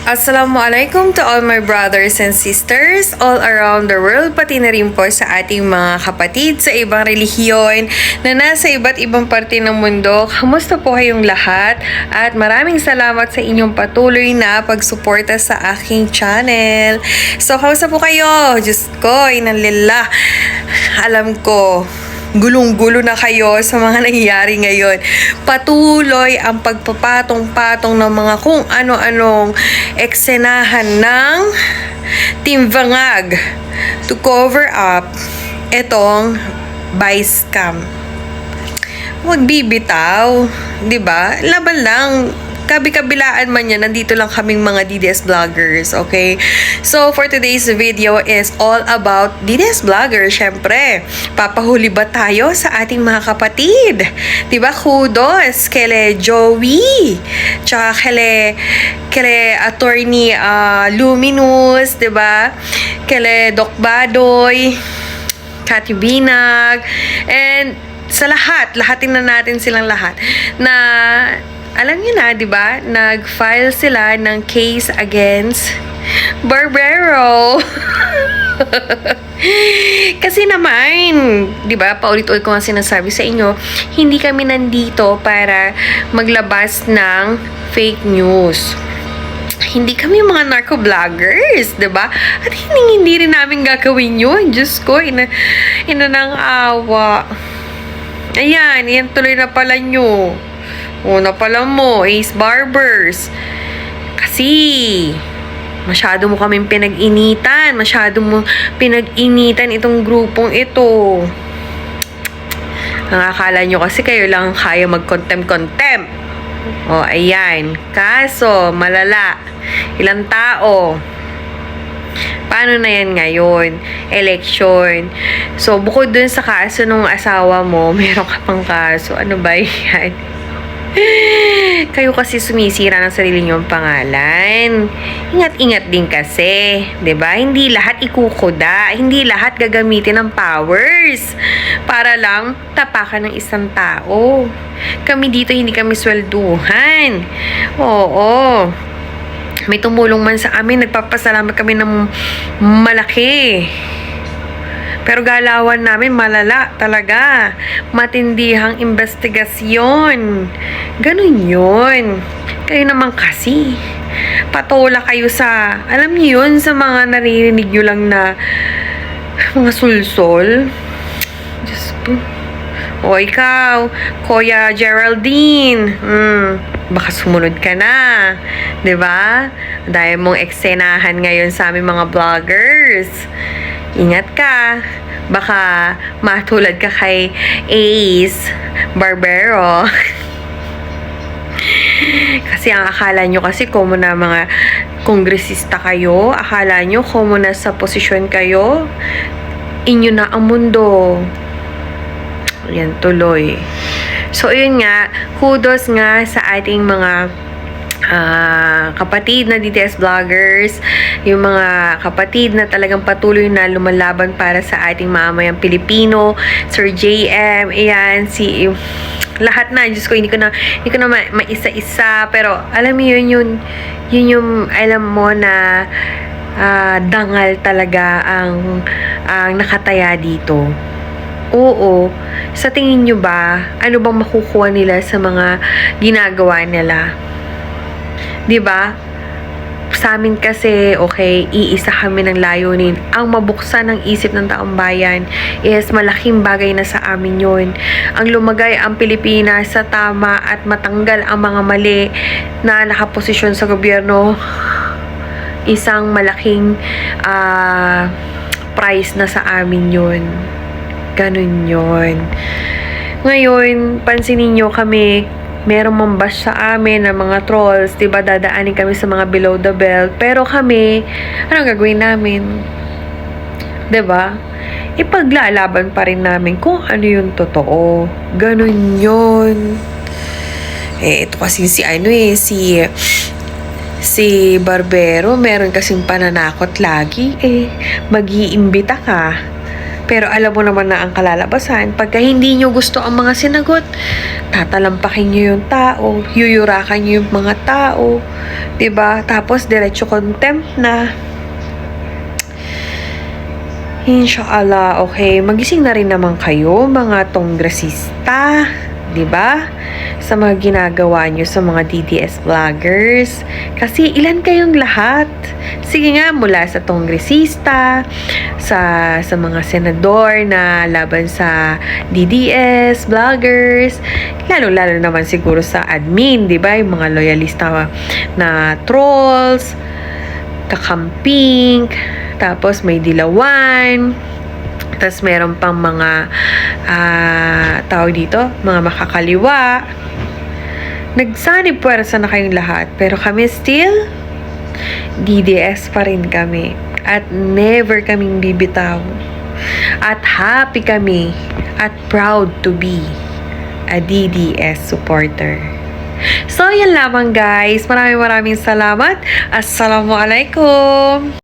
Assalamualaikum to all my brothers and sisters all around the world, pati na rin po sa ating mga kapatid sa ibang relihiyon na nasa iba't ibang parte ng mundo. Kamusta po kayong lahat? At maraming salamat sa inyong patuloy na pagsuporta sa aking channel. So, kamusta po kayo? Diyos ko, inalila. Alam ko, gulong-gulo na kayo sa mga nangyayari ngayon. Patuloy ang pagpapatong-patong ng mga kung ano-anong eksenahan ng Team Bangag to cover up itong vice scam. Huwag bibitaw, 'di ba? Laban lang. Kabi-kabilaan man yan, nandito lang kaming mga DDS vloggers, okay? So, for today's video is all about DDS vloggers, syempre. Papahuli ba tayo sa ating mga kapatid? Diba? Kudos kele Joey, tsaka kele attorney Luminous, diba? Kele Doc Badoy, Cathy Binag, and sa lahatin na natin silang lahat na alam niyo na, di ba? Nag-file sila ng case against Barbero. Kasi naman, di ba? Paulit-ulit ko nga sinasabi sa inyo, hindi kami nandito para maglabas ng fake news. Hindi kami mga narco-vloggers, di ba? At hindi rin namin gagawin yun. Diyos ko, ina ng awa. Ayan, yan tuloy na pala nyo. Una pala mo, Ace Barbers. Kasi, masyado mo kaming pinag-initan. Masyado mo pinag-initan itong grupong ito. Ang akala nyo kasi kayo lang kaya mag-contempt. O, ayan. Kaso, malala. Ilang tao. Paano na yan ngayon? Election. So, bukod dun sa kaso nung asawa mo, meron ka pang kaso. Ano ba yan? Kayo kasi sumisira ng sarili niyong pangalan. Ingat-ingat din kasi, 'di ba? Hindi lahat ikukuda, hindi lahat gagamitin ng powers para lang tapakan ng isang tao. Kami dito hindi kami swelduhan. Oo. May tumulong man sa amin, nagpapasalamat kami ng malaki. Pero galawan namin malala talaga. Matindihang investigasyon. Ganun yun. Kayo naman kasi. Patola kayo sa, alam niyo yun, sa mga naririnig nyo lang na mga sulsol. Diyos ko. O ikaw, Kuya Geraldine. Baka sumunod ka na. 'Di ba? Dahil mong eksenahan ngayon sa aming mga vloggers. Ingat ka. Baka matulad ka kay Ace Barbero. Kasi ang akala nyo kasi kung na mga kongresista kayo, akala nyo kung na sa posisyon kayo, inyo na ang mundo. Yan tuloy. So, yun nga, kudos nga sa ating mga kapatid na DTS vloggers, yung mga kapatid na talagang patuloy na lumalaban para sa ating mamayang Pilipino, Sir JM, ayan, lahat na, Diyos ko, hindi ko na maisa-isa, pero alam mo yun yung alam mo na dangal talaga ang nakataya dito. Oo, sa tingin nyo ba, ano bang makukuha nila sa mga ginagawa nila? 'Di ba? Sa amin kasi, okay, iisa kami ng layunin. Ang mabuksan ng isip ng taong bayan is malaking bagay na sa amin yun. Ang lumagay ang Pilipinas sa tama at matanggal ang mga mali na nakaposisyon sa gobyerno, isang malaking prize na sa amin yun. Ganun yun. Ngayon, pansinin nyo kami, merong mambash sa amin ng mga trolls, diba, dadaanin kami sa mga below the belt, pero kami, anong gagawin namin? Diba? Ipaglalaban pa rin namin kung ano yung totoo. Ganun yun. Ito kasi si Barbero, meron kasing pananakot lagi, mag-iimbita ka. Pero alam mo naman na ang kalalabasan, pagka hindi nyo gusto ang mga sinagot, tatalampakin nyo yung tao, yuyurakan nyo yung mga tao, 'di ba? Tapos diretso contempt na. Inshallah, okay. Magising na rin naman kayo, mga tonggrasista, 'di ba? Sa mga ginagawa nyo sa mga DDS vloggers. Kasi ilan kayong lahat? Sige nga, mula sa tongresista, sa mga senador na laban sa DDS vloggers, lalo-lalo naman siguro sa admin, 'di ba? Yung mga loyalista na trolls, kakamping, tapos may dilawan, tapos meron pang mga tawag dito, mga makakaliwa. Nagsanib puwersa na kayong lahat, pero kami still DDS pa rin kami. At never kaming bibitaw. At happy kami at proud to be a DDS supporter. So, yan lamang guys. Maraming salamat. Assalamualaikum.